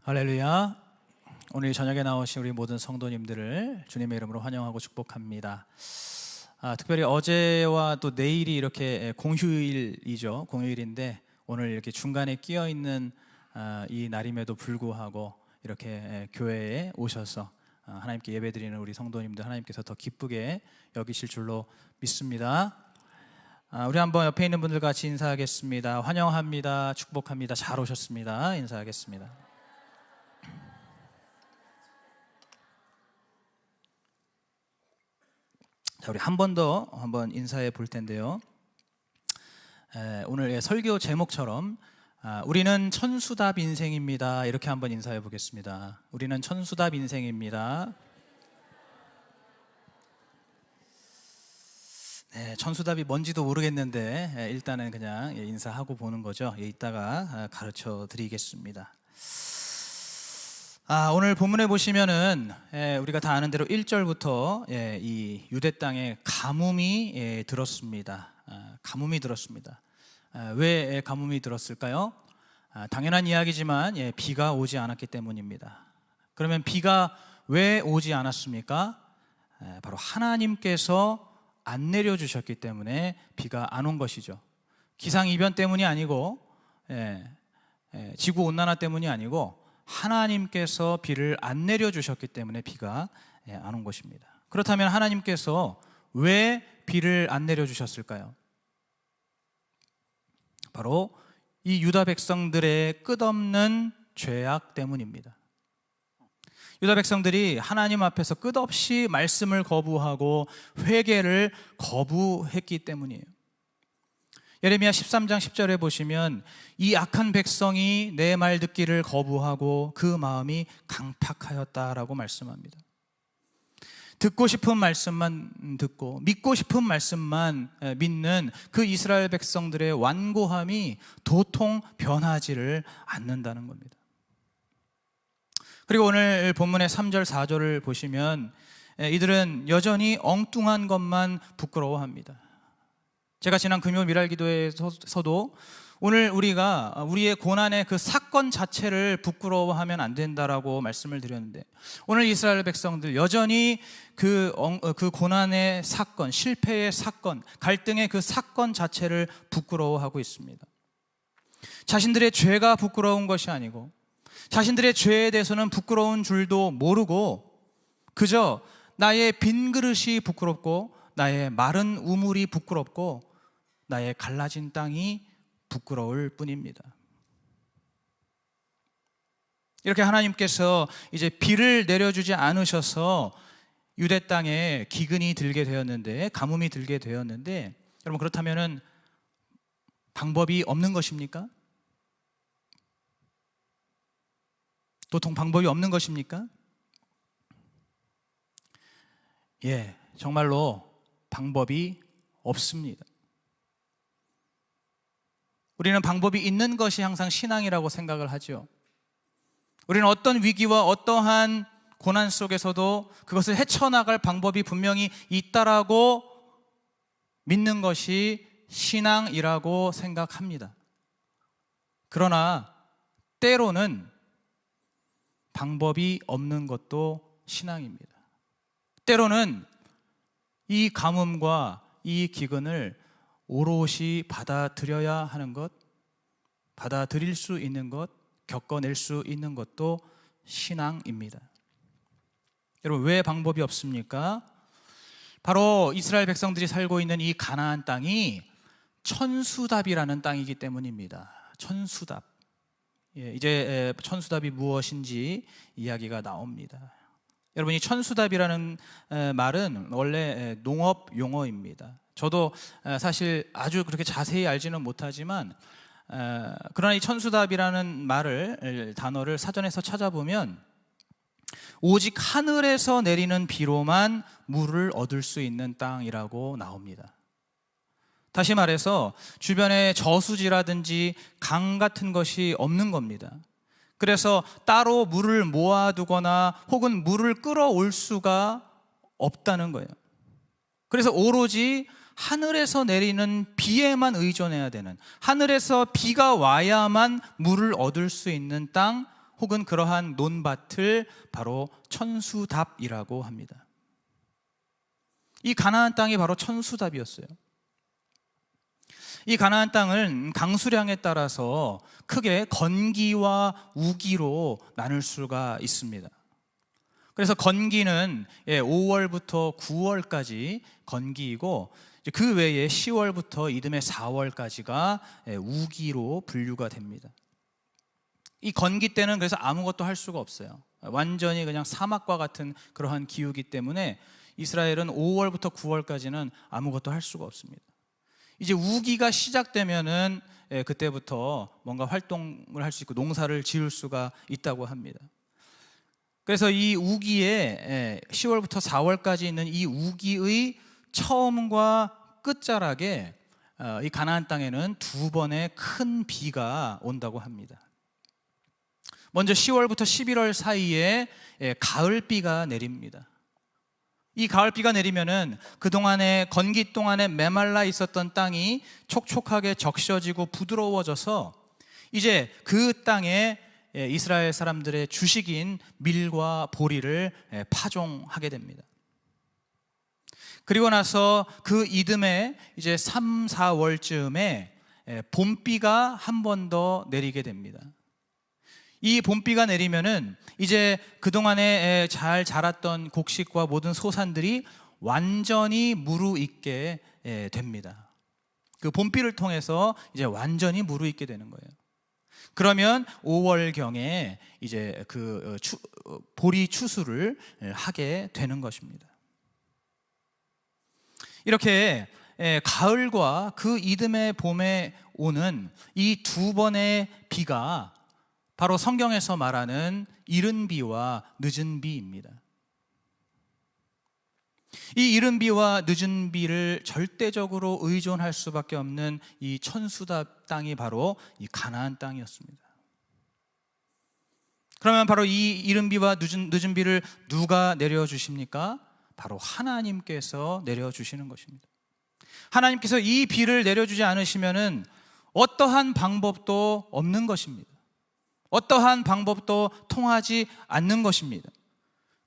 할렐루야. 오늘 저녁에 나오신 우리 모든 성도님들을 주님의 이름으로 환영하고 축복합니다. 특별히 어제와 또 내일이 이렇게 공휴일이죠. 공휴일인데 오늘 이렇게 중간에 끼어 있는 이 날임에도 불구하고 이렇게 교회에 오셔서 하나님께 예배드리는 우리 성도님들 하나님께서 더 기쁘게 여기실 줄로 믿습니다. 우리 한번 옆에 있는 분들 같이 인사하겠습니다. 환영합니다. 축복합니다. 잘 오셨습니다. 인사하겠습니다. 자, 우리 한 번 더 한번 인사해 볼 텐데요. 오늘 설교 제목처럼 우리는 천수답 인생입니다. 이렇게 한번 인사해 보겠습니다. 우리는 천수답 인생입니다. 네, 천수답이 뭔지도 모르겠는데 일단은 그냥 인사하고 보는 거죠. 이따가 가르쳐 드리겠습니다. 오늘 본문에 보시면은 우리가 다 아는 대로 1절부터 이 유대 땅에 가뭄이 들었습니다. 가뭄이 들었습니다. 왜 가뭄이 들었을까요? 당연한 이야기지만 비가 오지 않았기 때문입니다. 그러면 비가 왜 오지 않았습니까? 바로 하나님께서 안 내려주셨기 때문에 비가 안 온 것이죠. 기상이변 때문이 아니고 지구온난화 때문이 아니고 하나님께서 비를 안 내려주셨기 때문에 비가 안 온 것입니다. 그렇다면 하나님께서 왜 비를 안 내려주셨을까요? 바로 이 유다 백성들의 끝없는 죄악 때문입니다. 유다 백성들이 하나님 앞에서 끝없이 말씀을 거부하고 회개를 거부했기 때문이에요. 예레미야 13장 10절에 보시면 이 악한 백성이 내 말 듣기를 거부하고 그 마음이 강팍하였다라고 말씀합니다. 듣고 싶은 말씀만 듣고 믿고 싶은 말씀만 믿는 그 이스라엘 백성들의 완고함이 도통 변하지를 않는다는 겁니다. 그리고 오늘 본문의 3절 4절을 보시면 이들은 여전히 엉뚱한 것만 부끄러워합니다. 제가 지난 금요 미랄기도에서도 오늘 우리가 우리의 고난의 그 사건 자체를 부끄러워하면 안 된다라고 말씀을 드렸는데 오늘 이스라엘 백성들 여전히 그 고난의 사건, 실패의 사건, 갈등의 그 사건 자체를 부끄러워하고 있습니다. 자신들의 죄가 부끄러운 것이 아니고 자신들의 죄에 대해서는 부끄러운 줄도 모르고 그저 나의 빈 그릇이 부끄럽고 나의 마른 우물이 부끄럽고 나의 갈라진 땅이 부끄러울 뿐입니다. 이렇게 하나님께서 이제 비를 내려주지 않으셔서 유대 땅에 기근이 들게 되었는데 가뭄이 들게 되었는데 여러분 그렇다면은 방법이 없는 것입니까? 도통 방법이 없는 것입니까? 정말로 방법이 없습니다. 우리는 방법이 있는 것이 항상 신앙이라고 생각을 하죠. 우리는 어떤 위기와 어떠한 고난 속에서도 그것을 헤쳐나갈 방법이 분명히 있다라고 믿는 것이 신앙이라고 생각합니다. 그러나 때로는 방법이 없는 것도 신앙입니다. 때로는 이 가뭄과 이 기근을 오롯이 받아들여야 하는 것, 받아들일 수 있는 것, 겪어낼 수 있는 것도 신앙입니다. 여러분 왜 방법이 없습니까? 바로 이스라엘 백성들이 살고 있는 이 가나안 땅이 천수답이라는 땅이기 때문입니다. 천수답. 이제 천수답이 무엇인지 이야기가 나옵니다. 여러분 이 천수답이라는 말은 원래 농업 용어입니다. 저도 사실 아주 그렇게 자세히 알지는 못하지만 그러나 이 천수답이라는 단어를 사전에서 찾아보면 오직 하늘에서 내리는 비로만 물을 얻을 수 있는 땅이라고 나옵니다. 다시 말해서 주변에 저수지라든지 강 같은 것이 없는 겁니다. 그래서 따로 물을 모아두거나 혹은 물을 끌어올 수가 없다는 거예요. 그래서 오로지 하늘에서 내리는 비에만 의존해야 되는, 하늘에서 비가 와야만 물을 얻을 수 있는 땅, 혹은 그러한 논밭을 바로 천수답이라고 합니다. 이 가나안 땅이 바로 천수답이었어요. 이 가나안 땅은 강수량에 따라서 크게 건기와 우기로 나눌 수가 있습니다. 그래서 건기는 5월부터 9월까지 건기이고, 그 외에 10월부터 이듬해 4월까지가 우기로 분류가 됩니다. 이 건기 때는 그래서 아무것도 할 수가 없어요. 완전히 그냥 사막과 같은 그러한 기후이기 때문에 이스라엘은 5월부터 9월까지는 아무것도 할 수가 없습니다. 이제 우기가 시작되면은 그때부터 뭔가 활동을 할 수 있고 농사를 지을 수가 있다고 합니다. 그래서 이 우기에 10월부터 4월까지 있는 이 우기의 처음과 끝자락에 이 가나안 땅에는 두 번의 큰 비가 온다고 합니다. 먼저 10월부터 11월 사이에 가을비가 내립니다. 이 가을비가 내리면은 그동안에 건기 동안에 메말라 있었던 땅이 촉촉하게 적셔지고 부드러워져서 이제 그 땅에 이스라엘 사람들의 주식인 밀과 보리를 파종하게 됩니다. 그리고 나서 그 이듬해 이제 3, 4월쯤에 봄비가 한 번 더 내리게 됩니다. 이 봄비가 내리면은 이제 그동안에 잘 자랐던 곡식과 모든 소산들이 완전히 무르익게 됩니다. 그 봄비를 통해서 이제 완전히 무르익게 되는 거예요. 그러면 5월경에 이제 그 보리 추수를 하게 되는 것입니다. 이렇게 가을과 그 이듬해 봄에 오는 이 두 번의 비가 바로 성경에서 말하는 이른 비와 늦은 비입니다. 이 이른 비와 늦은 비를 절대적으로 의존할 수밖에 없는 이 천수답 땅이 바로 이 가나안 땅이었습니다. 그러면 바로 이 이른 비와 늦은 비를 누가 내려주십니까? 바로 하나님께서 내려주시는 것입니다. 하나님께서 이 비를 내려주지 않으시면은 어떠한 방법도 없는 것입니다. 어떠한 방법도 통하지 않는 것입니다.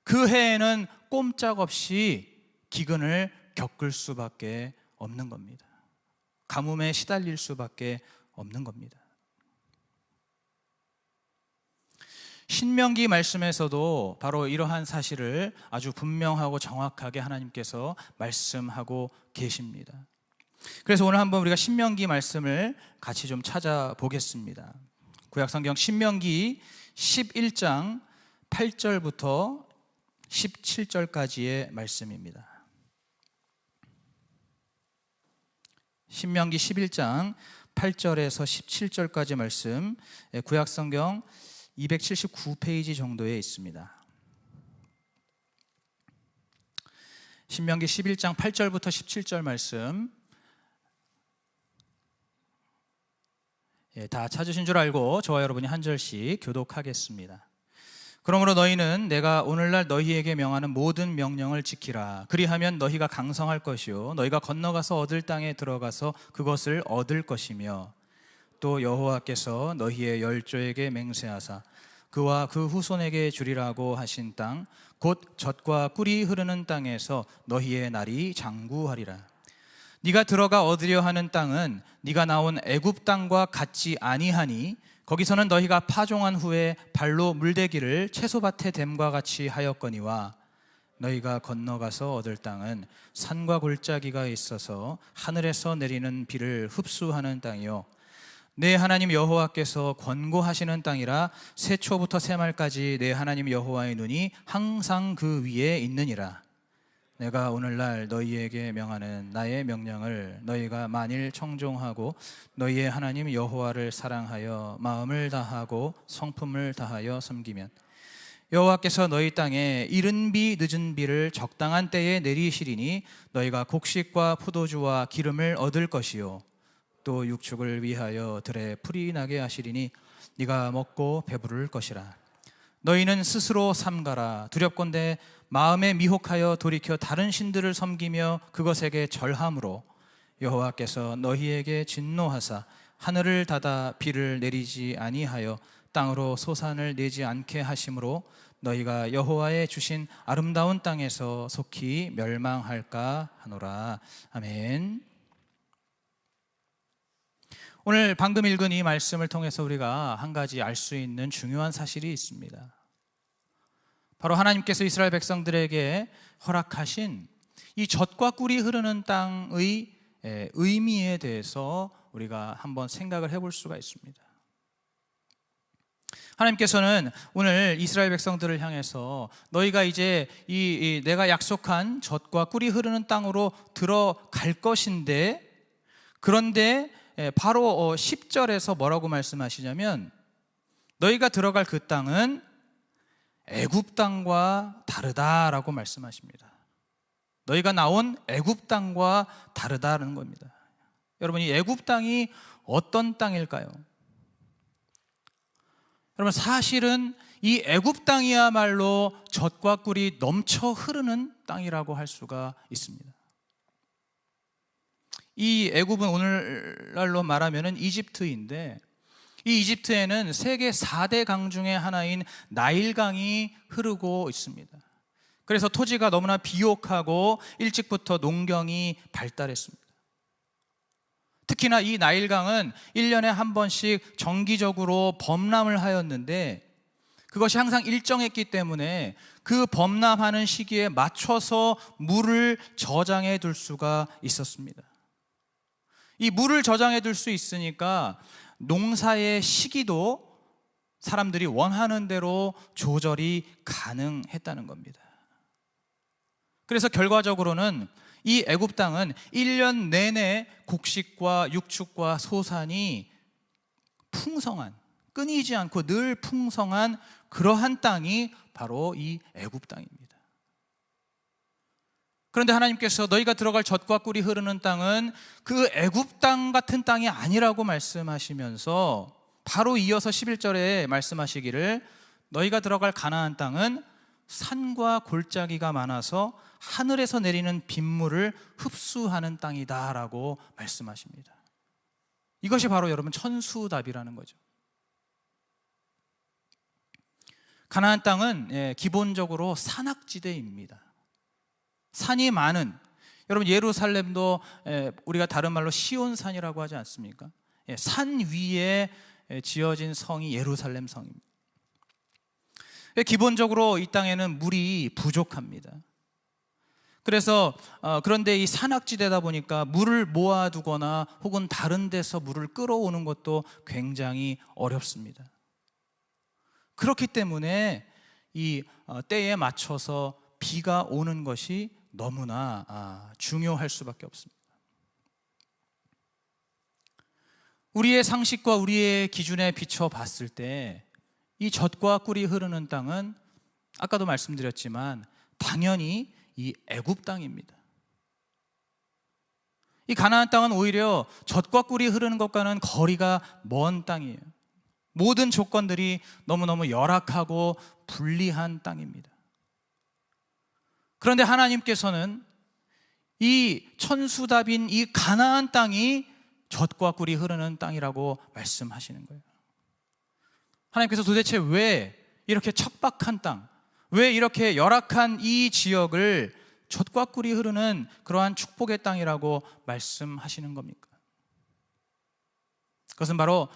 그 해에는 꼼짝없이 기근을 겪을 수밖에 없는 겁니다. 가뭄에 시달릴 수밖에 없는 겁니다. 신명기 말씀에서도 바로 이러한 사실을 아주 분명하고 정확하게 하나님께서 말씀하고 계십니다. 그래서 오늘 한번 우리가 신명기 말씀을 같이 좀 찾아보겠습니다. 구약성경 신명기 11장 8절부터 17절까지의 말씀입니다. 신명기 11장 8절에서 17절까지 말씀, 구약성경 279페이지 정도에 있습니다. 신명기 11장 8절부터 17절 말씀, 다 찾으신 줄 알고 저와 여러분이 한 절씩 교독하겠습니다. 그러므로 너희는 내가 오늘날 너희에게 명하는 모든 명령을 지키라. 그리하면 너희가 강성할 것이요 너희가 건너가서 얻을 땅에 들어가서 그것을 얻을 것이며, 또 여호와께서 너희의 열조에게 맹세하사 그와 그 후손에게 주리라고 하신 땅, 곧 젖과 꿀이 흐르는 땅에서 너희의 날이 장구하리라. 네가 들어가 얻으려 하는 땅은 네가 나온 애굽 땅과 같지 아니하니 거기서는 너희가 파종한 후에 발로 물대기를 채소밭에 댐과 같이 하였거니와, 너희가 건너가서 얻을 땅은 산과 골짜기가 있어서 하늘에서 내리는 비를 흡수하는 땅이요 내 하나님 여호와께서 권고하시는 땅이라. 새초부터 새말까지 내 하나님 여호와의 눈이 항상 그 위에 있느니라. 내가 오늘날 너희에게 명하는 나의 명령을 너희가 만일 청종하고 너희의 하나님 여호와를 사랑하여 마음을 다하고 성품을 다하여 섬기면, 여호와께서 너희 땅에 이른 비 늦은 비를 적당한 때에 내리시리니 너희가 곡식과 포도주와 기름을 얻을 것이요 또 육축을 위하여 들에 풀이 나게 하시리니 네가 먹고 배부를 것이라. 너희는 스스로 삼가라. 두렵건대 마음에 미혹하여 돌이켜 다른 신들을 섬기며 그것에게 절함으로 여호와께서 너희에게 진노하사 하늘을 닫아 비를 내리지 아니하여 땅으로 소산을 내지 않게 하심으로 너희가 여호와의 주신 아름다운 땅에서 속히 멸망할까 하노라. 아멘. 오늘 방금 읽은 이 말씀을 통해서 우리가 한 가지 알 수 있는 중요한 사실이 있습니다. 바로 하나님께서 이스라엘 백성들에게 허락하신 이 젖과 꿀이 흐르는 땅의 의미에 대해서 우리가 한번 생각을 해볼 수가 있습니다. 하나님께서는 오늘 이스라엘 백성들을 향해서 너희가 이제 내가 약속한 젖과 꿀이 흐르는 땅으로 들어갈 것인데, 그런데 바로 10절에서 뭐라고 말씀하시냐면 너희가 들어갈 그 땅은 애굽 땅과 다르다라고 말씀하십니다. 너희가 나온 애굽 땅과 다르다는 겁니다. 여러분, 이 애굽 땅이 어떤 땅일까요? 여러분, 사실은 이 애굽 땅이야말로 젖과 꿀이 넘쳐 흐르는 땅이라고 할 수가 있습니다. 이 애굽은 오늘날로 말하면 이집트인데, 이 이집트에는 세계 4대 강 중에 하나인 나일강이 흐르고 있습니다. 그래서 토지가 너무나 비옥하고 일찍부터 농경이 발달했습니다. 특히나 이 나일강은 1년에 한 번씩 정기적으로 범람을 하였는데, 그것이 항상 일정했기 때문에 그 범람하는 시기에 맞춰서 물을 저장해 둘 수가 있었습니다. 이 물을 저장해 둘 수 있으니까 농사의 시기도 사람들이 원하는 대로 조절이 가능했다는 겁니다. 그래서 결과적으로는 이 애굽 땅은 1년 내내 곡식과 육축과 소산이 풍성한, 끊이지 않고 늘 풍성한 그러한 땅이 바로 이 애굽 땅입니다. 그런데 하나님께서 너희가 들어갈 젖과 꿀이 흐르는 땅은 그 애굽 땅 같은 땅이 아니라고 말씀하시면서 바로 이어서 11절에 말씀하시기를 너희가 들어갈 가나안 땅은 산과 골짜기가 많아서 하늘에서 내리는 빗물을 흡수하는 땅이다 라고 말씀하십니다. 이것이 바로 여러분 천수답이라는 거죠. 가나안 땅은 기본적으로 산악지대입니다. 산이 많은, 여러분 예루살렘도 우리가 다른 말로 시온산이라고 하지 않습니까? 산 위에 지어진 성이 예루살렘 성입니다. 기본적으로 이 땅에는 물이 부족합니다. 그래서 그런데 이 산악지대다 보니까 물을 모아두거나 혹은 다른 데서 물을 끌어오는 것도 굉장히 어렵습니다. 그렇기 때문에 이 때에 맞춰서 비가 오는 것이 너무나 중요할 수밖에 없습니다. 우리의 상식과 우리의 기준에 비춰 봤을 때 이 젖과 꿀이 흐르는 땅은 아까도 말씀드렸지만 당연히 이 애굽 땅입니다. 이 가나안 땅은 오히려 젖과 꿀이 흐르는 것과는 거리가 먼 땅이에요. 모든 조건들이 너무너무 열악하고 불리한 땅입니다. 그런데 하나님께서는 이 천수답인 이 가나안 땅이 젖과 꿀이 흐르는 땅이라고 말씀하시는 거예요. 하나님께서 도대체 왜 이렇게 척박한 땅, 왜 이렇게 열악한 이 지역을 젖과 꿀이 흐르는 그러한 축복의 땅이라고 말씀하시는 겁니까? 그것은 바로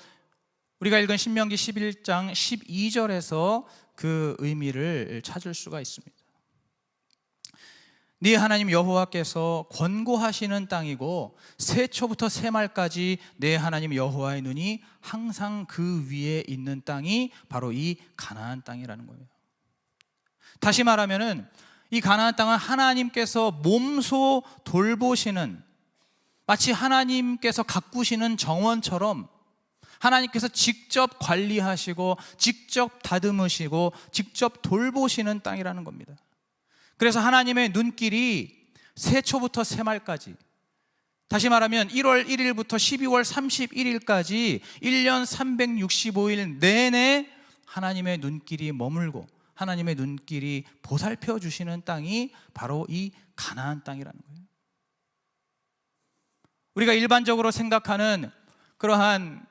우리가 읽은 신명기 11장 12절에서 그 의미를 찾을 수가 있습니다. 네 하나님 여호와께서 권고하시는 땅이고 세초부터 세말까지 네 하나님 여호와의 눈이 항상 그 위에 있는 땅이 바로 이 가나안 땅이라는 거예요. 다시 말하면은 이 가나안 땅은 하나님께서 몸소 돌보시는, 마치 하나님께서 가꾸시는 정원처럼 하나님께서 직접 관리하시고 직접 다듬으시고 직접 돌보시는 땅이라는 겁니다. 그래서 하나님의 눈길이 세초부터 세말까지, 다시 말하면 1월 1일부터 12월 31일까지 1년 365일 내내 하나님의 눈길이 머물고 하나님의 눈길이 보살펴 주시는 땅이 바로 이 가나안 땅이라는 거예요. 우리가 일반적으로 생각하는 그러한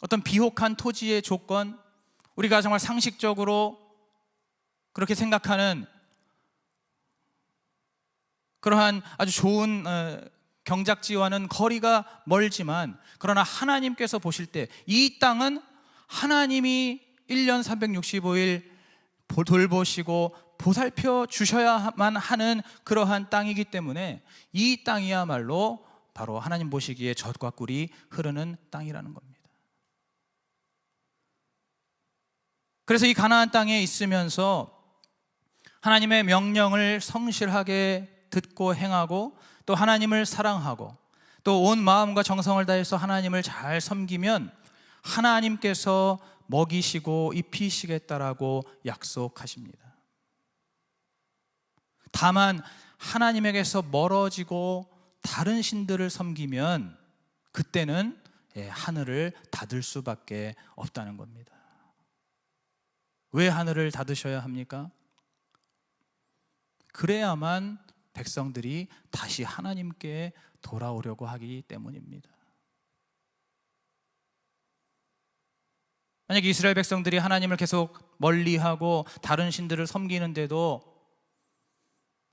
어떤 비옥한 토지의 조건, 우리가 정말 상식적으로 그렇게 생각하는 그러한 아주 좋은 경작지와는 거리가 멀지만, 그러나 하나님께서 보실 때 이 땅은 하나님이 1년 365일 돌보시고 보살펴 주셔야만 하는 그러한 땅이기 때문에 이 땅이야말로 바로 하나님 보시기에 젖과 꿀이 흐르는 땅이라는 겁니다. 그래서 이 가나안 땅에 있으면서 하나님의 명령을 성실하게 듣고 행하고, 또 하나님을 사랑하고, 또 온 마음과 정성을 다해서 하나님을 잘 섬기면 하나님께서 먹이시고 입히시겠다라고 약속하십니다. 다만 하나님에게서 멀어지고 다른 신들을 섬기면 그때는 하늘을 닫을 수밖에 없다는 겁니다. 왜 하늘을 닫으셔야 합니까? 그래야만 백성들이 다시 하나님께 돌아오려고 하기 때문입니다. 만약 이스라엘 백성들이 하나님을 계속 멀리하고 다른 신들을 섬기는데도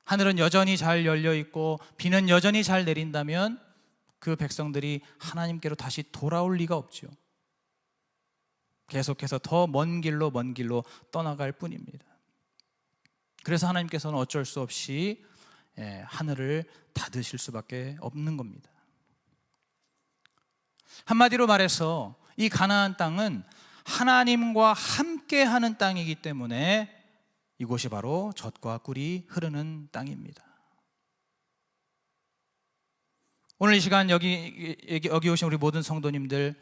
하늘은 여전히 잘 열려 있고 비는 여전히 잘 내린다면 그 백성들이 하나님께로 다시 돌아올 리가 없죠. 계속해서 더 먼 길로 떠나갈 뿐입니다. 그래서 하나님께서는 어쩔 수 없이 하늘을 닫으실 수밖에 없는 겁니다. 한마디로 말해서 이 가나안 땅은 하나님과 함께하는 땅이기 때문에 이곳이 바로 젖과 꿀이 흐르는 땅입니다. 오늘 이 시간 여기 오신 우리 모든 성도님들,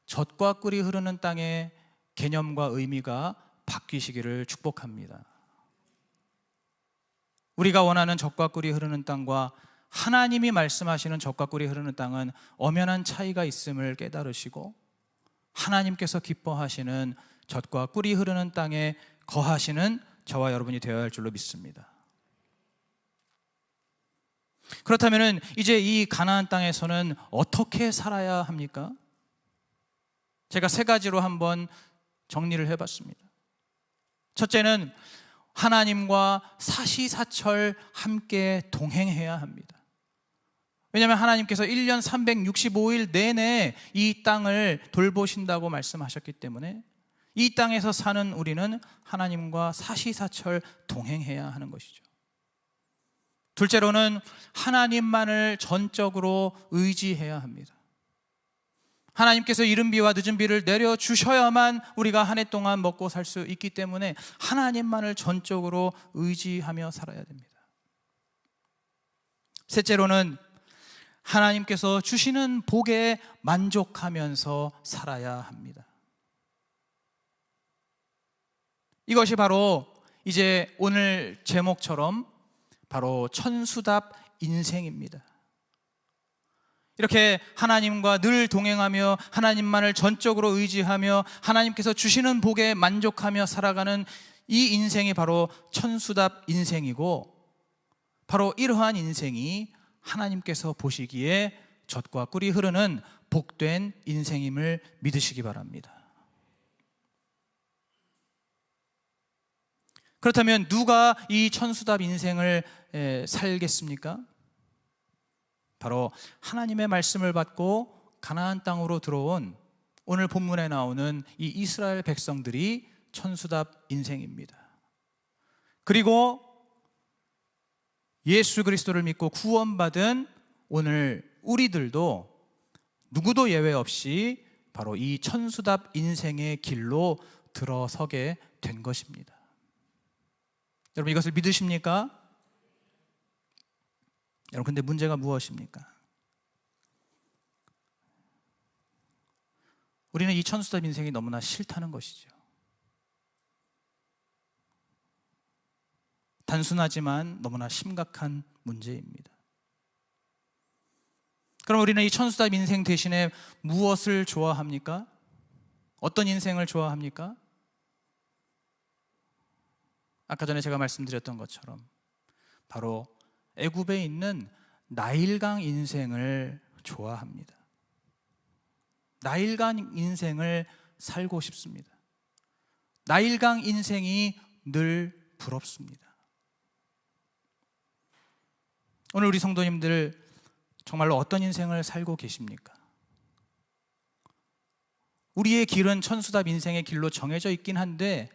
젖과 꿀이 흐르는 땅의 개념과 의미가 바뀌시기를 축복합니다. 우리가 원하는 젖과 꿀이 흐르는 땅과 하나님이 말씀하시는 젖과 꿀이 흐르는 땅은 엄연한 차이가 있음을 깨달으시고, 하나님께서 기뻐하시는 젖과 꿀이 흐르는 땅에 거하시는 저와 여러분이 되어야 할 줄로 믿습니다. 그렇다면 이제 이 가나안 땅에서는 어떻게 살아야 합니까? 제가 세 가지로 한번 정리를 해봤습니다. 첫째는 하나님과 사시사철 함께 동행해야 합니다. 왜냐하면 하나님께서 1년 365일 내내 이 땅을 돌보신다고 말씀하셨기 때문에 이 땅에서 사는 우리는 하나님과 사시사철 동행해야 하는 것이죠. 둘째로는 하나님만을 전적으로 의지해야 합니다. 하나님께서 이른 비와 늦은 비를 내려주셔야만 우리가 한 해 동안 먹고 살 수 있기 때문에 하나님만을 전적으로 의지하며 살아야 됩니다. 셋째로는 하나님께서 주시는 복에 만족하면서 살아야 합니다. 이것이 바로 이제 오늘 제목처럼 바로 천수답 인생입니다. 이렇게 하나님과 늘 동행하며 하나님만을 전적으로 의지하며 하나님께서 주시는 복에 만족하며 살아가는 이 인생이 바로 천수답 인생이고, 바로 이러한 인생이 하나님께서 보시기에 젖과 꿀이 흐르는 복된 인생임을 믿으시기 바랍니다. 그렇다면 누가 이 천수답 인생을 살겠습니까? 바로 하나님의 말씀을 받고 가나안 땅으로 들어온 오늘 본문에 나오는 이 이스라엘 백성들이 천수답 인생입니다. 그리고 예수 그리스도를 믿고 구원받은 오늘 우리들도 누구도 예외 없이 바로 이 천수답 인생의 길로 들어서게 된 것입니다. 여러분, 이것을 믿으십니까? 여러분, 근데 문제가 무엇입니까? 우리는 이 천수답 인생이 너무나 싫다는 것이죠. 단순하지만 너무나 심각한 문제입니다. 그럼 우리는 이 천수답 인생 대신에 무엇을 좋아합니까? 어떤 인생을 좋아합니까? 아까 전에 제가 말씀드렸던 것처럼 바로 애굽에 있는 나일강 인생을 좋아합니다. 나일강 인생을 살고 싶습니다. 나일강 인생이 늘 부럽습니다. 오늘 우리 성도님들 정말로 어떤 인생을 살고 계십니까? 우리의 길은 천수답 인생의 길로 정해져 있긴 한데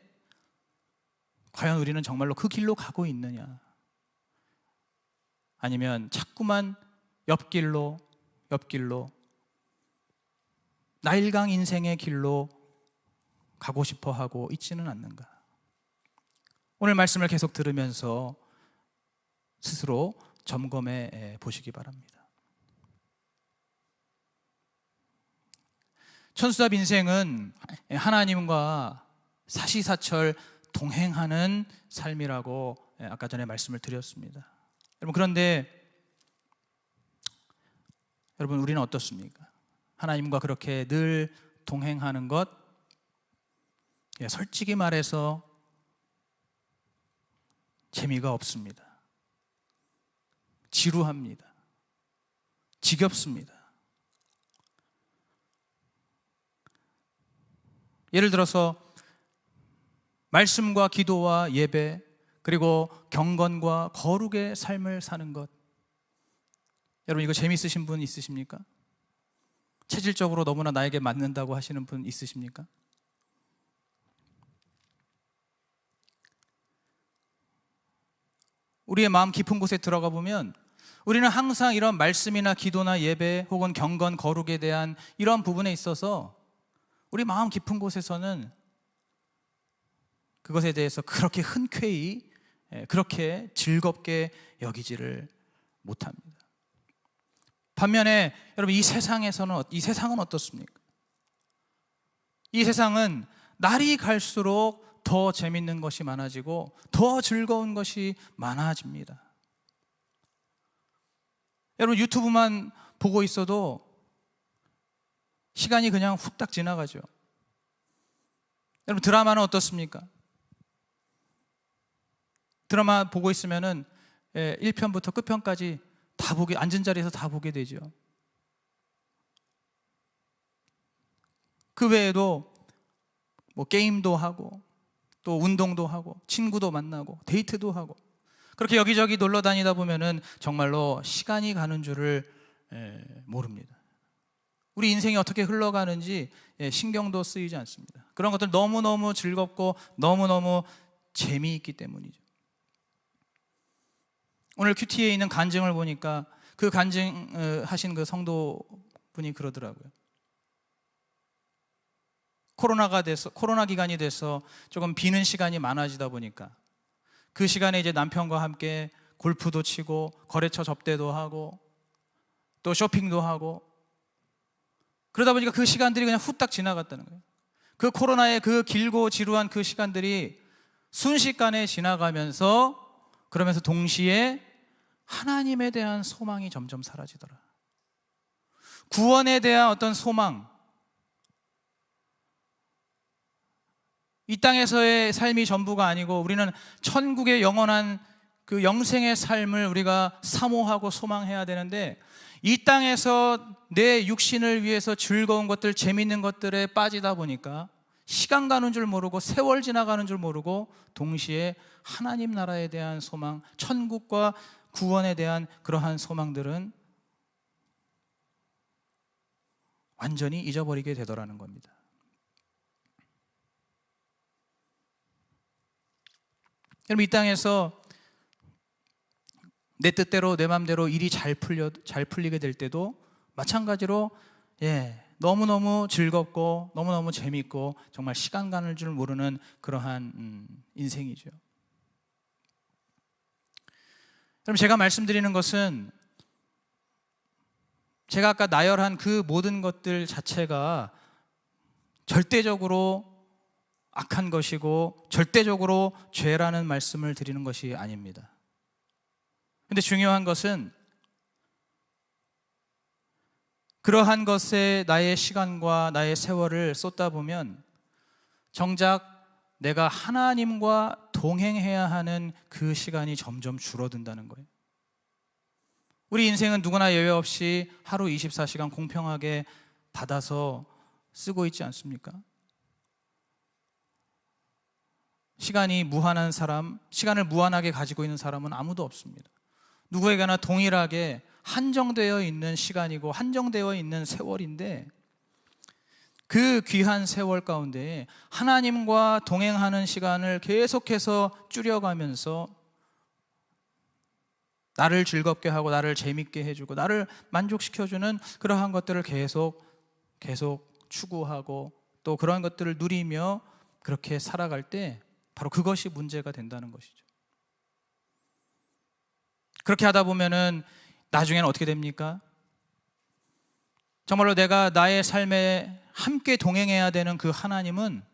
과연 우리는 정말로 그 길로 가고 있느냐? 아니면 자꾸만 옆길로 나일강 인생의 길로 가고 싶어 하고 있지는 않는가? 오늘 말씀을 계속 들으면서 스스로 점검해 보시기 바랍니다. 천수답 인생은 하나님과 사시사철 동행하는 삶이라고 아까 전에 말씀을 드렸습니다. 여러분, 그런데 여러분, 우리는 어떻습니까? 하나님과 그렇게 늘 동행하는 것, 솔직히 말해서 재미가 없습니다. 지루합니다. 지겹습니다. 예를 들어서 말씀과 기도와 예배, 그리고 경건과 거룩의 삶을 사는 것, 여러분, 이거 재미있으신 분 있으십니까? 체질적으로 너무나 나에게 맞는다고 하시는 분 있으십니까? 우리의 마음 깊은 곳에 들어가 보면 우리는 항상 이런 말씀이나 기도나 예배 혹은 경건, 거룩에 대한 이런 부분에 있어서 우리 마음 깊은 곳에서는 그것에 대해서 그렇게 흔쾌히, 그렇게 즐겁게 여기지를 못합니다. 반면에 여러분, 이 세상은 어떻습니까? 이 세상은 날이 갈수록 더 재밌는 것이 많아지고 더 즐거운 것이 많아집니다. 여러분, 유튜브만 보고 있어도 시간이 그냥 후딱 지나가죠. 여러분, 드라마는 어떻습니까? 드라마 보고 있으면은 1편부터 끝편까지 다 앉은 자리에서 다 보게 되죠. 그 외에도 뭐 게임도 하고 또 운동도 하고 친구도 만나고 데이트도 하고 그렇게 여기저기 놀러 다니다 보면은 정말로 시간이 가는 줄을 모릅니다. 우리 인생이 어떻게 흘러가는지 신경도 쓰이지 않습니다. 그런 것들 너무너무 즐겁고 너무너무 재미있기 때문이죠. 오늘 큐티에 있는 간증을 보니까 그 간증하신 그 성도분이 그러더라고요. 코로나 기간이 돼서 조금 비는 시간이 많아지다 보니까 그 시간에 이제 남편과 함께 골프도 치고 거래처 접대도 하고 또 쇼핑도 하고 그러다 보니까 그 시간들이 그냥 후딱 지나갔다는 거예요. 그 코로나의 그 길고 지루한 그 시간들이 순식간에 지나가면서 그러면서 동시에 하나님에 대한 소망이 점점 사라지더라. 구원에 대한 어떤 소망, 이 땅에서의 삶이 전부가 아니고 우리는 천국의 영원한 그 영생의 삶을 우리가 사모하고 소망해야 되는데 이 땅에서 내 육신을 위해서 즐거운 것들, 재밌는 것들에 빠지다 보니까 시간 가는 줄 모르고 세월 지나가는 줄 모르고 동시에 하나님 나라에 대한 소망, 천국과 구원에 대한 그러한 소망들은 완전히 잊어버리게 되더라는 겁니다. 여러분, 이 땅에서 내 뜻대로 내 마음대로 일이 잘 풀리게 될 때도 마찬가지로 너무너무 즐겁고 너무너무 재밌고 정말 시간 가는 줄 모르는 그러한 인생이죠. 그럼 제가 말씀드리는 것은 제가 아까 나열한 그 모든 것들 자체가 절대적으로 악한 것이고 절대적으로 죄라는 말씀을 드리는 것이 아닙니다. 근데 중요한 것은 그러한 것에 나의 시간과 나의 세월을 쏟다 보면 정작 내가 하나님과 동행해야 하는 그 시간이 점점 줄어든다는 거예요. 우리 인생은 누구나 예외 없이 하루 24시간 공평하게 받아서 쓰고 있지 않습니까? 시간이 무한한 사람, 시간을 무한하게 가지고 있는 사람은 아무도 없습니다. 누구에게나 동일하게 한정되어 있는 시간이고 한정되어 있는 세월인데, 그 귀한 세월 가운데 하나님과 동행하는 시간을 계속해서 줄여가면서 나를 즐겁게 하고 나를 재밌게 해주고 나를 만족시켜주는 그러한 것들을 계속 추구하고 또 그러한 것들을 누리며 그렇게 살아갈 때 바로 그것이 문제가 된다는 것이죠. 그렇게 하다 보면은 나중에는 어떻게 됩니까? 정말로 내가 나의 삶에 함께 동행해야 되는 그 하나님은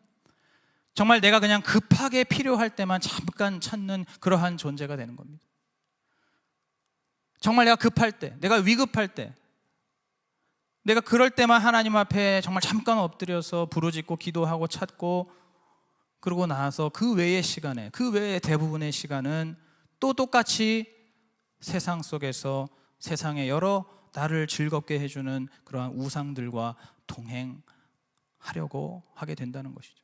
정말 내가 그냥 급하게 필요할 때만 잠깐 찾는 그러한 존재가 되는 겁니다. 정말 내가 급할 때, 내가 위급할 때, 내가 그럴 때만 하나님 앞에 정말 잠깐 엎드려서 부르짖고 기도하고 찾고, 그러고 나서 그 외의 시간에, 그 외의 대부분의 시간은 또 똑같이 세상 속에서 세상의 여러 나를 즐겁게 해주는 그러한 우상들과 동행하려고 하게 된다는 것이죠.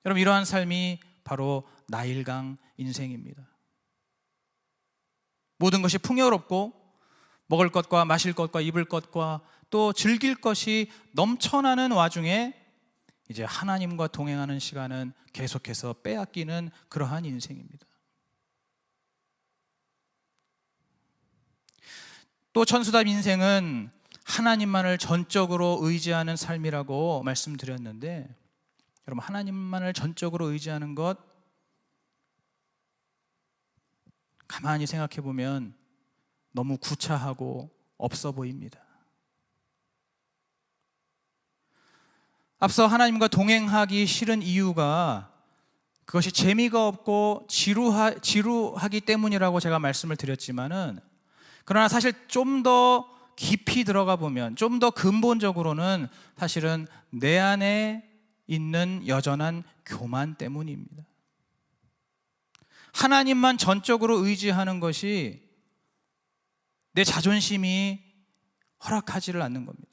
여러분, 이러한 삶이 바로 나일강 인생입니다. 모든 것이 풍요롭고 먹을 것과 마실 것과 입을 것과 또 즐길 것이 넘쳐나는 와중에 이제 하나님과 동행하는 시간은 계속해서 빼앗기는 그러한 인생입니다. 또 천수답 인생은 하나님만을 전적으로 의지하는 삶이라고 말씀드렸는데, 여러분, 하나님만을 전적으로 의지하는 것 가만히 생각해 보면 너무 구차하고 없어 보입니다. 앞서 하나님과 동행하기 싫은 이유가 그것이 재미가 없고 지루하기 때문이라고 제가 말씀을 드렸지만은, 그러나 사실 좀 더 깊이 들어가 보면 좀 더 근본적으로는 사실은 내 안에 있는 여전한 교만 때문입니다. 하나님만 전적으로 의지하는 것이 내 자존심이 허락하지를 않는 겁니다.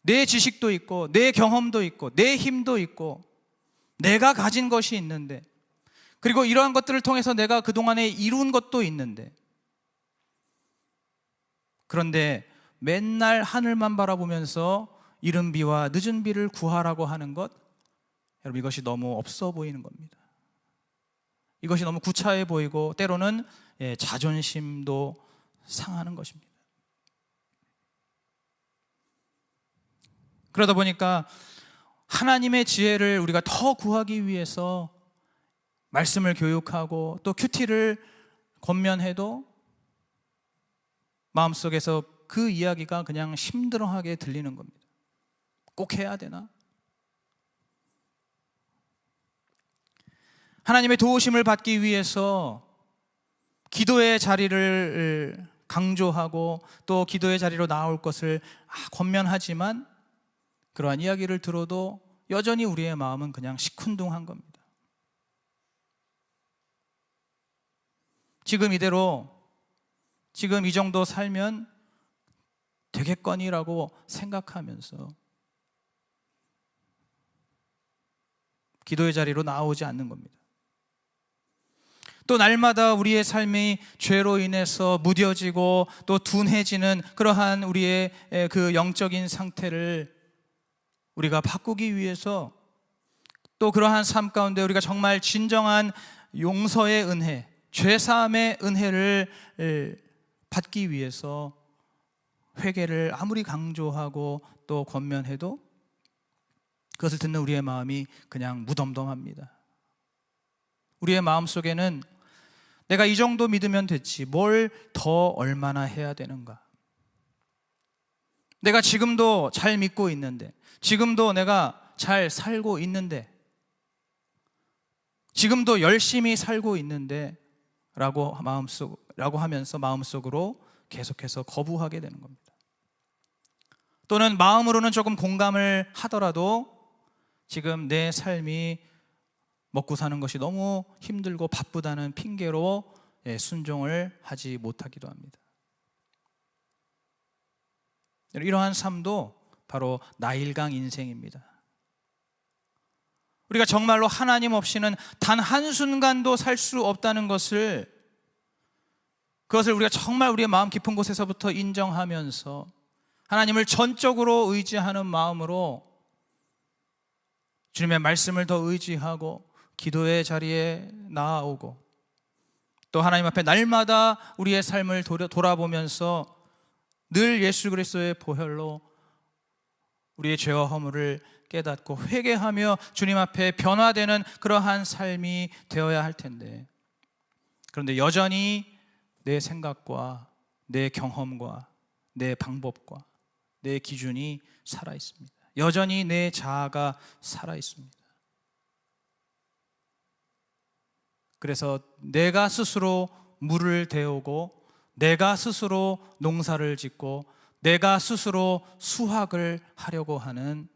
내 지식도 있고 내 경험도 있고 내 힘도 있고 내가 가진 것이 있는데, 그리고 이러한 것들을 통해서 내가 그동안에 이룬 것도 있는데, 그런데 맨날 하늘만 바라보면서 이른 비와 늦은 비를 구하라고 하는 것, 여러분, 이것이 너무 없어 보이는 겁니다. 이것이 너무 구차해 보이고 때로는 자존심도 상하는 것입니다. 그러다 보니까 하나님의 지혜를 우리가 더 구하기 위해서 말씀을 교육하고 또 큐티를 권면해도 마음속에서 그 이야기가 그냥 심드렁하게 들리는 겁니다. 꼭 해야 되나? 하나님의 도우심을 받기 위해서 기도의 자리를 강조하고 또 기도의 자리로 나올 것을 권면하지만, 그러한 이야기를 들어도 여전히 우리의 마음은 그냥 시큰둥한 겁니다. 지금 이대로, 지금 이 정도 살면 되겠거니라고 생각하면서 기도의 자리로 나오지 않는 겁니다. 또 날마다 우리의 삶이 죄로 인해서 무뎌지고 또 둔해지는 그러한 우리의 그 영적인 상태를 우리가 바꾸기 위해서, 또 그러한 삶 가운데 우리가 정말 진정한 용서의 은혜, 죄사함의 은혜를 받기 위해서 회개를 아무리 강조하고 또 권면해도 그것을 듣는 우리의 마음이 그냥 무덤덤합니다. 우리의 마음속에는 내가 이 정도 믿으면 됐지, 뭘 더 얼마나 해야 되는가? 내가 지금도 잘 믿고 있는데, 지금도 내가 잘 살고 있는데, 지금도 열심히 살고 있는데 라고 하면서 마음속으로 계속해서 거부하게 되는 겁니다. 또는 마음으로는 조금 공감을 하더라도 지금 내 삶이 먹고 사는 것이 너무 힘들고 바쁘다는 핑계로 순종을 하지 못하기도 합니다. 이러한 삶도 바로 나일강 인생입니다. 우리가 정말로 하나님 없이는 단 한순간도 살 수 없다는 것을, 그것을 우리가 정말 우리의 마음 깊은 곳에서부터 인정하면서 하나님을 전적으로 의지하는 마음으로 주님의 말씀을 더 의지하고 기도의 자리에 나아오고, 또 하나님 앞에 날마다 우리의 삶을 돌아보면서 늘 예수 그리스도의 보혈로 우리의 죄와 허물을 깨닫고 회개하며 주님 앞에 변화되는 그러한 삶이 되어야 할 텐데, 그런데 여전히 내 생각과 내 경험과 내 방법과 내 기준이 살아 있습니다. 여전히 내 자아가 살아 있습니다. 그래서 내가 스스로 물을 데우고, 내가 스스로 농사를 짓고, 내가 스스로 수확을 하려고 하는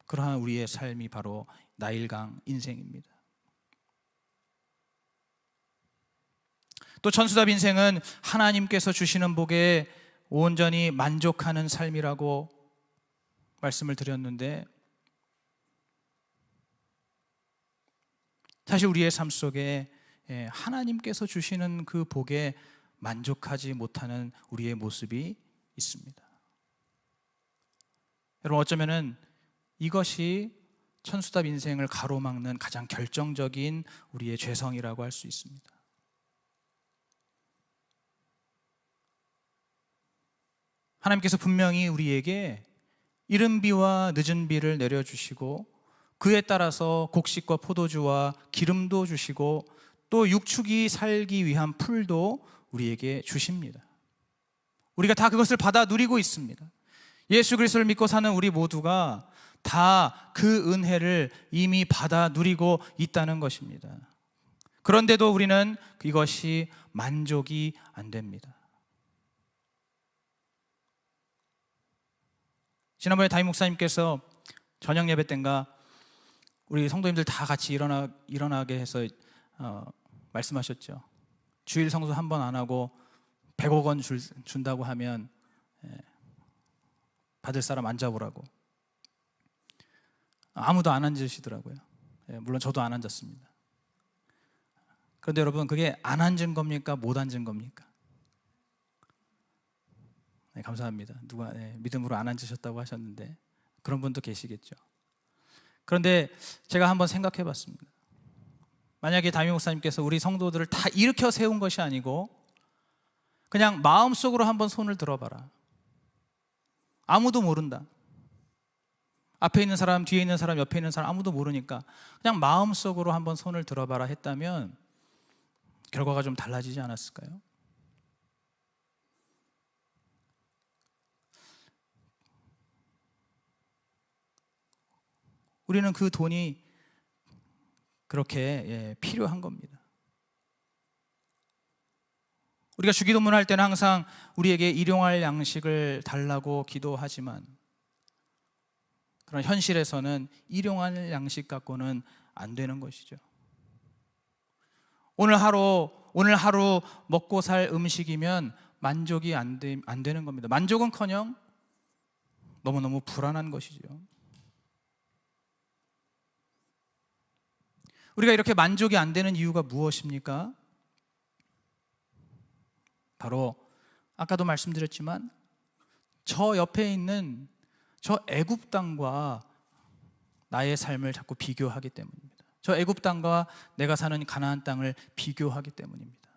그러한 우리의 삶이 바로 나일강 인생입니다. 또 천수답 인생은 하나님께서 주시는 복에 온전히 만족하는 삶이라고 말씀을 드렸는데, 사실 우리의 삶 속에 하나님께서 주시는 그 복에 만족하지 못하는 우리의 모습이 있습니다. 여러분, 어쩌면은 이것이 천수답 인생을 가로막는 가장 결정적인 우리의 죄성이라고 할 수 있습니다. 하나님께서 분명히 우리에게 이른 비와 늦은 비를 내려주시고, 그에 따라서 곡식과 포도주와 기름도 주시고, 또 육축이 살기 위한 풀도 우리에게 주십니다. 우리가 다 그것을 받아 누리고 있습니다. 예수 그리스도를 믿고 사는 우리 모두가 다 그 은혜를 이미 받아 누리고 있다는 것입니다. 그런데도 우리는 이것이 만족이 안 됩니다. 지난번에 담임 목사님께서 저녁 예배 때인가 우리 성도님들 다 같이 일어나게 해서 말씀하셨죠. 주일 성수 한 번 안 하고 100억 원 준다고 하면 받을 사람 앉아보라고. 아무도 안 앉으시더라고요. 물론 저도 안 앉았습니다. 그런데 여러분, 그게 안 앉은 겁니까? 못 앉은 겁니까? 네, 감사합니다. 누가 믿음으로 안 앉으셨다고 하셨는데 그런 분도 계시겠죠. 그런데 제가 한번 생각해 봤습니다. 만약에 담임 목사님께서 우리 성도들을 다 일으켜 세운 것이 아니고 그냥 마음속으로 한번 손을 들어봐라. 아무도 모른다. 앞에 있는 사람, 뒤에 있는 사람, 옆에 있는 사람 아무도 모르니까 그냥 마음속으로 한번 손을 들어봐라 했다면 결과가 좀 달라지지 않았을까요? 우리는 그 돈이 그렇게 필요한 겁니다. 우리가 주기도문 할 때는 항상 우리에게 일용할 양식을 달라고 기도하지만, 그런 현실에서는 일용할 양식 갖고는 안 되는 것이죠. 오늘 하루 먹고 살 음식이면 만족이 안 되는 겁니다. 만족은커녕 너무너무 불안한 것이죠. 우리가 이렇게 만족이 안 되는 이유가 무엇입니까? 바로 아까도 말씀드렸지만 저 옆에 있는 저 애굽 땅과 나의 삶을 자꾸 비교하기 때문입니다. 저 애굽 땅과 내가 사는 가나안 땅을 비교하기 때문입니다.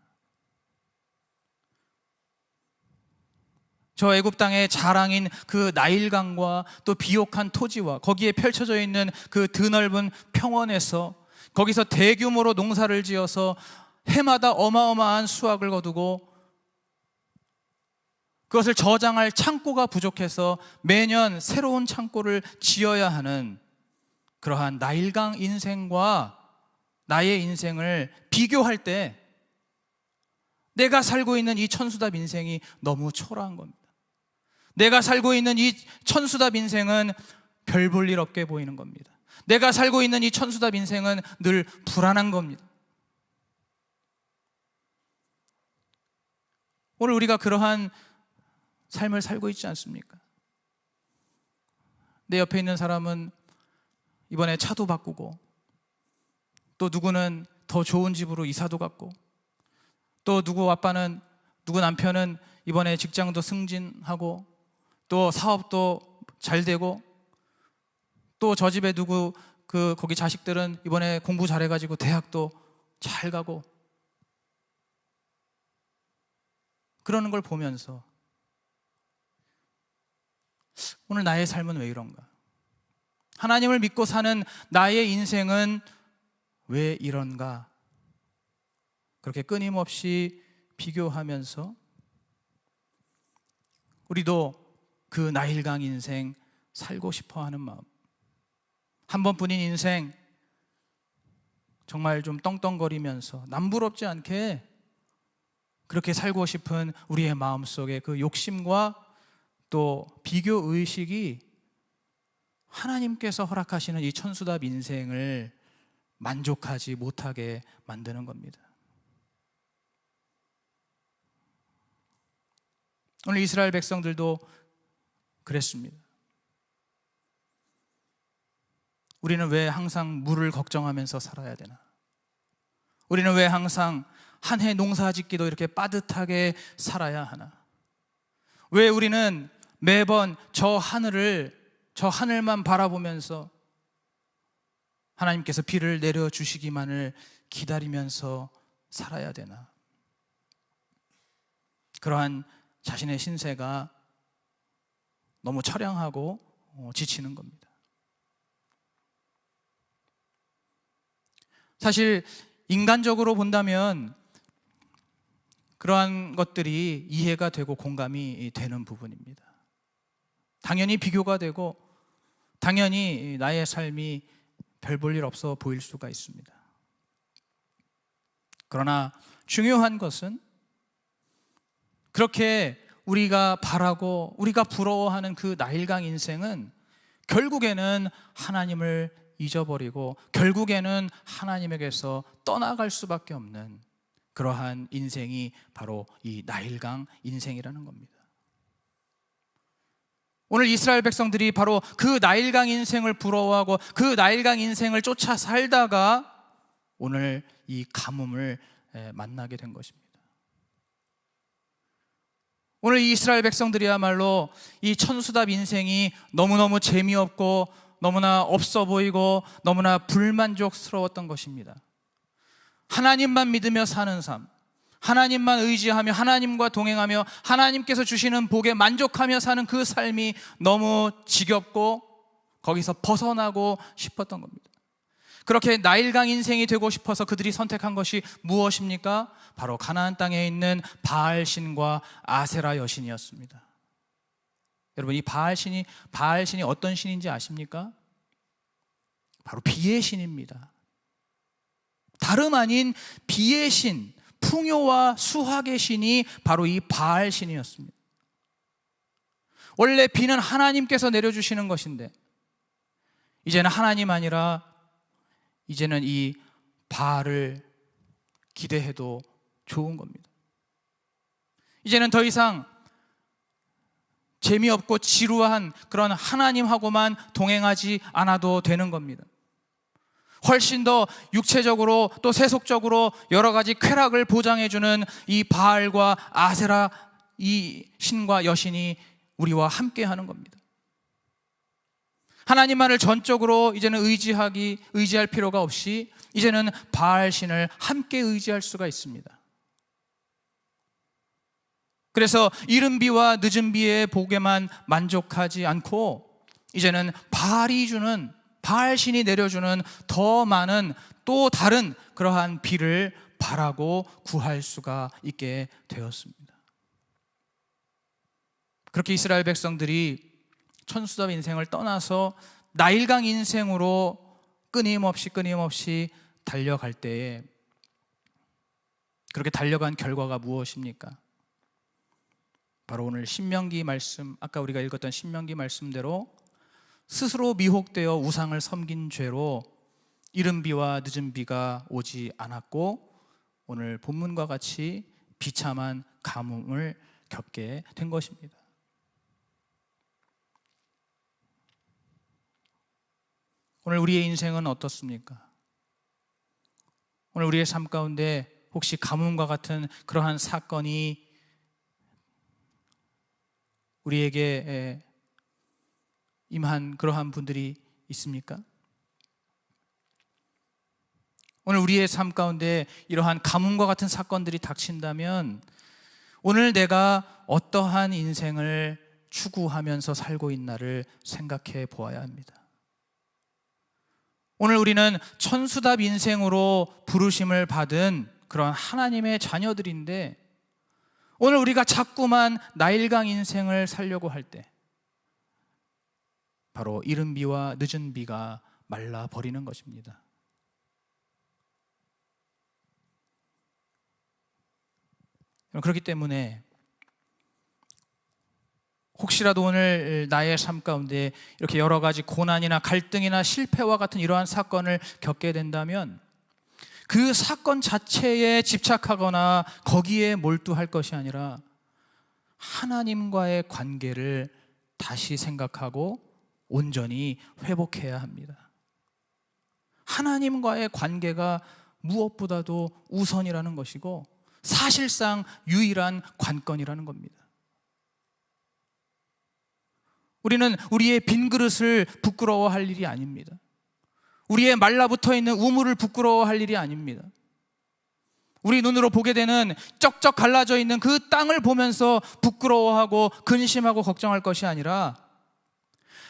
저 애굽 땅의 자랑인 그 나일강과 또 비옥한 토지와 거기에 펼쳐져 있는 그 드넓은 평원에서, 거기서 대규모로 농사를 지어서 해마다 어마어마한 수확을 거두고 그것을 저장할 창고가 부족해서 매년 새로운 창고를 지어야 하는 그러한 나일강 인생과 나의 인생을 비교할 때 내가 살고 있는 이 천수답 인생이 너무 초라한 겁니다. 내가 살고 있는 이 천수답 인생은 별 볼 일 없게 보이는 겁니다. 내가 살고 있는 이 천수답 인생은 늘 불안한 겁니다. 오늘 우리가 그러한 삶을 살고 있지 않습니까? 내 옆에 있는 사람은 이번에 차도 바꾸고, 또 누구는 더 좋은 집으로 이사도 갔고, 또 누구 남편은 이번에 직장도 승진하고, 또 사업도 잘 되고, 또 저 집에 거기 자식들은 이번에 공부 잘해가지고 대학도 잘 가고, 그러는 걸 보면서 오늘 나의 삶은 왜 이런가? 하나님을 믿고 사는 나의 인생은 왜 이런가? 그렇게 끊임없이 비교하면서 우리도 그 나일강 인생 살고 싶어 하는 마음, 한 번뿐인 인생 정말 좀 떵떵거리면서 남부럽지 않게 그렇게 살고 싶은 우리의 마음속에 그 욕심과 또 비교의식이 하나님께서 허락하시는 이 천수답 인생을 만족하지 못하게 만드는 겁니다. 오늘 이스라엘 백성들도 그랬습니다. 우리는 왜 항상 물을 걱정하면서 살아야 되나? 우리는 왜 항상 한 해 농사 짓기도 이렇게 빠듯하게 살아야 하나? 왜 우리는 매번 저 하늘만 바라보면서 하나님께서 비를 내려주시기만을 기다리면서 살아야 되나? 그러한 자신의 신세가 너무 처량하고 지치는 겁니다. 사실 인간적으로 본다면 그러한 것들이 이해가 되고 공감이 되는 부분입니다. 당연히 비교가 되고 당연히 나의 삶이 별 볼 일 없어 보일 수가 있습니다. 그러나 중요한 것은 그렇게 우리가 바라고 우리가 부러워하는 그 나일강 인생은 결국에는 하나님을 잊어버리고 결국에는 하나님에게서 떠나갈 수밖에 없는 그러한 인생이 바로 이 나일강 인생이라는 겁니다. 오늘 이스라엘 백성들이 바로 그 나일강 인생을 부러워하고 그 나일강 인생을 쫓아 살다가 오늘 이 가뭄을 만나게 된 것입니다. 오늘 이스라엘 백성들이야말로 이 천수답 인생이 너무너무 재미없고 너무나 없어 보이고 너무나 불만족스러웠던 것입니다. 하나님만 믿으며 사는 삶, 하나님만 의지하며 하나님과 동행하며 하나님께서 주시는 복에 만족하며 사는 그 삶이 너무 지겹고 거기서 벗어나고 싶었던 겁니다. 그렇게 나일강 인생이 되고 싶어서 그들이 선택한 것이 무엇입니까? 바로 가나안 땅에 있는 바알신과 아세라 여신이었습니다. 여러분, 이 바알신이 어떤 신인지 아십니까? 바로 비의 신입니다. 다름 아닌 비의 신, 풍요와 수확의 신이 바로 이 바알신이었습니다. 원래 비는 하나님께서 내려주시는 것인데 이제는 하나님 아니라 이제는 이 바알을 기대해도 좋은 겁니다. 이제는 더 이상 재미없고 지루한 그런 하나님하고만 동행하지 않아도 되는 겁니다. 훨씬 더 육체적으로 또 세속적으로 여러 가지 쾌락을 보장해주는 이 바알과 아세라 이 신과 여신이 우리와 함께 하는 겁니다. 하나님만을 전적으로 이제는 의지할 필요가 없이 이제는 바알 신을 함께 의지할 수가 있습니다. 그래서 이른 비와 늦은 비의 복에만 만족하지 않고 이제는 바알 신이 내려주는 더 많은 또 다른 그러한 비를 바라고 구할 수가 있게 되었습니다. 그렇게 이스라엘 백성들이 천수답 인생을 떠나서 나일강 인생으로 끊임없이 달려갈 때에 그렇게 달려간 결과가 무엇입니까? 바로 오늘 신명기 말씀, 아까 우리가 읽었던 신명기 말씀대로 스스로 미혹되어 우상을 섬긴 죄로 이른 비와 늦은 비가 오지 않았고 오늘 본문과 같이 비참한 가뭄을 겪게 된 것입니다. 오늘 우리의 인생은 어떻습니까? 오늘 우리의 삶 가운데 혹시 가뭄과 같은 그러한 사건이 우리에게 임한 그러한 분들이 있습니까? 오늘 우리의 삶 가운데 이러한 가뭄과 같은 사건들이 닥친다면 오늘 내가 어떠한 인생을 추구하면서 살고 있나를 생각해 보아야 합니다. 오늘 우리는 천수답 인생으로 부르심을 받은 그런 하나님의 자녀들인데 오늘 우리가 자꾸만 나일강 인생을 살려고 할 때 바로 이른 비와 늦은 비가 말라버리는 것입니다. 그렇기 때문에 혹시라도 오늘 나의 삶 가운데 이렇게 여러 가지 고난이나 갈등이나 실패와 같은 이러한 사건을 겪게 된다면 그 사건 자체에 집착하거나 거기에 몰두할 것이 아니라 하나님과의 관계를 다시 생각하고 온전히 회복해야 합니다. 하나님과의 관계가 무엇보다도 우선이라는 것이고 사실상 유일한 관건이라는 겁니다. 우리는 우리의 빈 그릇을 부끄러워할 일이 아닙니다. 우리의 말라붙어 있는 우물을 부끄러워할 일이 아닙니다. 우리 눈으로 보게 되는 쩍쩍 갈라져 있는 그 땅을 보면서 부끄러워하고 근심하고 걱정할 것이 아니라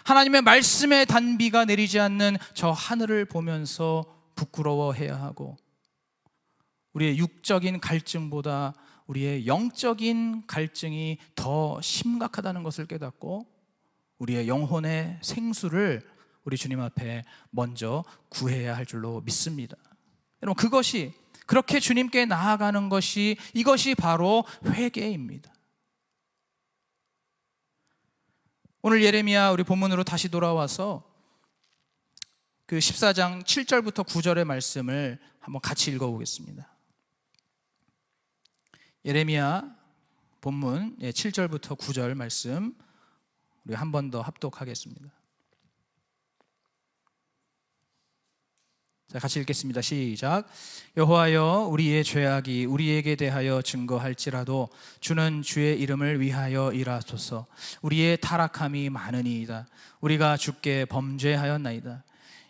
하나님의 말씀의 단비가 내리지 않는 저 하늘을 보면서 부끄러워해야 하고 우리의 육적인 갈증보다 우리의 영적인 갈증이 더 심각하다는 것을 깨닫고 우리의 영혼의 생수를 우리 주님 앞에 먼저 구해야 할 줄로 믿습니다. 여러분, 그것이 그렇게 주님께 나아가는 것이 이것이 바로 회개입니다. 오늘 예레미야 우리 본문으로 다시 돌아와서 그 14장 7절부터 9절의 말씀을 한번 같이 읽어보겠습니다. 예레미야 본문 7절부터 9절 말씀 우리 한 번 더 합독하겠습니다. 자, 같이 읽겠습니다. 시작. 여호와여, 우리의 죄악이 우리에게 대하여 증거할지라도 주는 주의 이름을 위하여 일하소서. 우리의 타락함이 많으니이다. 우리가 주께 범죄하였나이다.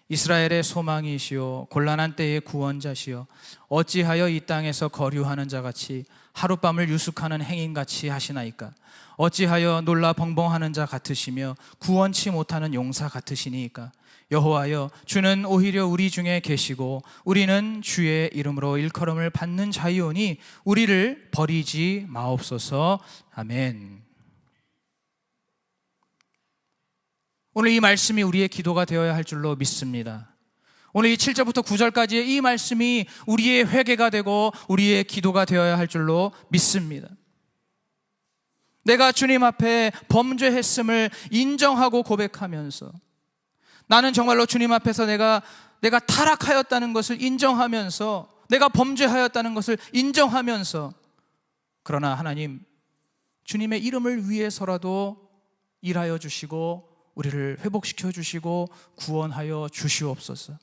이스라엘의 소망이시오 곤란한 때의 구원자시오 어찌하여 이 땅에서 거류하는 자같이 하룻밤을 유숙하는 행인같이 하시나이까. 어찌하여 놀라 벙벙하는 자 같으시며 구원치 못하는 용사 같으시니이까. 여호와여, 주는 오히려 우리 중에 계시고 우리는 주의 이름으로 일컬음을 받는 자이오니 우리를 버리지 마옵소서. 아멘. 오늘 이 말씀이 우리의 기도가 되어야 할 줄로 믿습니다. 오늘 이 7절부터 9절까지의 이 말씀이 우리의 회개가 되고 우리의 기도가 되어야 할 줄로 믿습니다. 내가 주님 앞에 범죄했음을 인정하고 고백하면서 나는 정말로 주님 앞에서 내가 타락하였다는 것을 인정하면서 내가 범죄하였다는 것을 인정하면서 그러나 하나님, 주님의 이름을 위해서라도 일하여 주시고 우리를 회복시켜 주시고 구원하여 주시옵소서.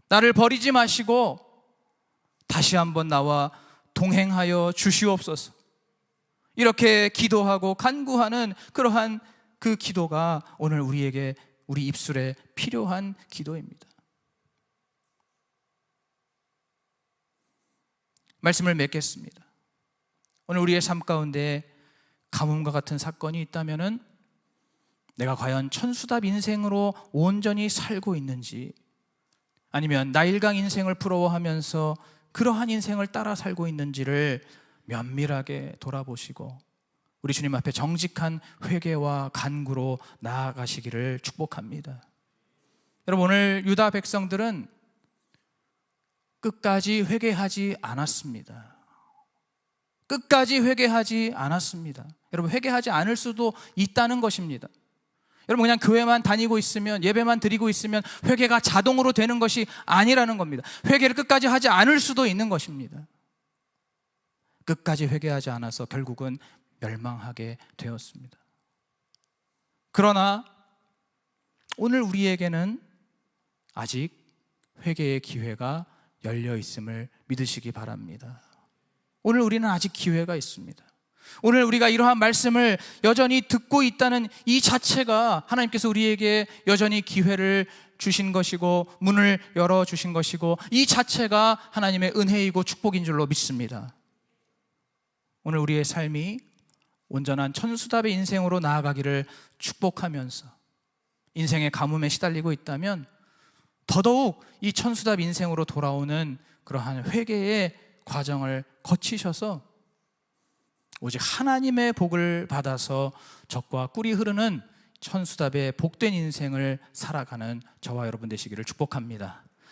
나를 버리지 마시고 다시 한번 나와 동행하여 주시옵소서. 이렇게 기도하고 간구하는 그러한 그 기도가 오늘 우리에게 우리 입술에 필요한 기도입니다. 말씀을 맺겠습니다. 오늘 우리의 삶 가운데 가뭄과 같은 사건이 있다면은 내가 과연 천수답 인생으로 온전히 살고 있는지 아니면 나일강 인생을 부러워하면서 그러한 인생을 따라 살고 있는지를 면밀하게 돌아보시고 우리 주님 앞에 정직한 회개와 간구로 나아가시기를 축복합니다. 여러분, 오늘 유다 백성들은 끝까지 회개하지 않았습니다. 끝까지 회개하지 않았습니다. 여러분, 회개하지 않을 수도 있다는 것입니다. 여러분, 그냥 교회만 다니고 있으면, 예배만 드리고 있으면 회개가 자동으로 되는 것이 아니라는 겁니다. 회개를 끝까지 하지 않을 수도 있는 것입니다. 끝까지 회개하지 않아서 결국은 멸망하게 되었습니다. 그러나 오늘 우리에게는 아직 회개의 기회가 열려 있음을 믿으시기 바랍니다. 오늘 우리는 아직 기회가 있습니다. 오늘 우리가 이러한 말씀을 여전히 듣고 있다는 이 자체가 하나님께서 우리에게 여전히 기회를 주신 것이고 문을 열어주신 것이고 이 자체가 하나님의 은혜이고 축복인 줄로 믿습니다. 오늘 우리의 삶이 온전한 천수답의 인생으로 나아가기를 축복하면서 인생의 가뭄에 시달리고 있다면 더더욱 이 천수답 인생으로 돌아오는 그러한 회개의 과정을 거치셔서 오직 하나님의 복을 받아서 적과 꿀이 흐르는 천수답의 복된 인생을 살아가는 저와 여러분 되시기를 축복합니다.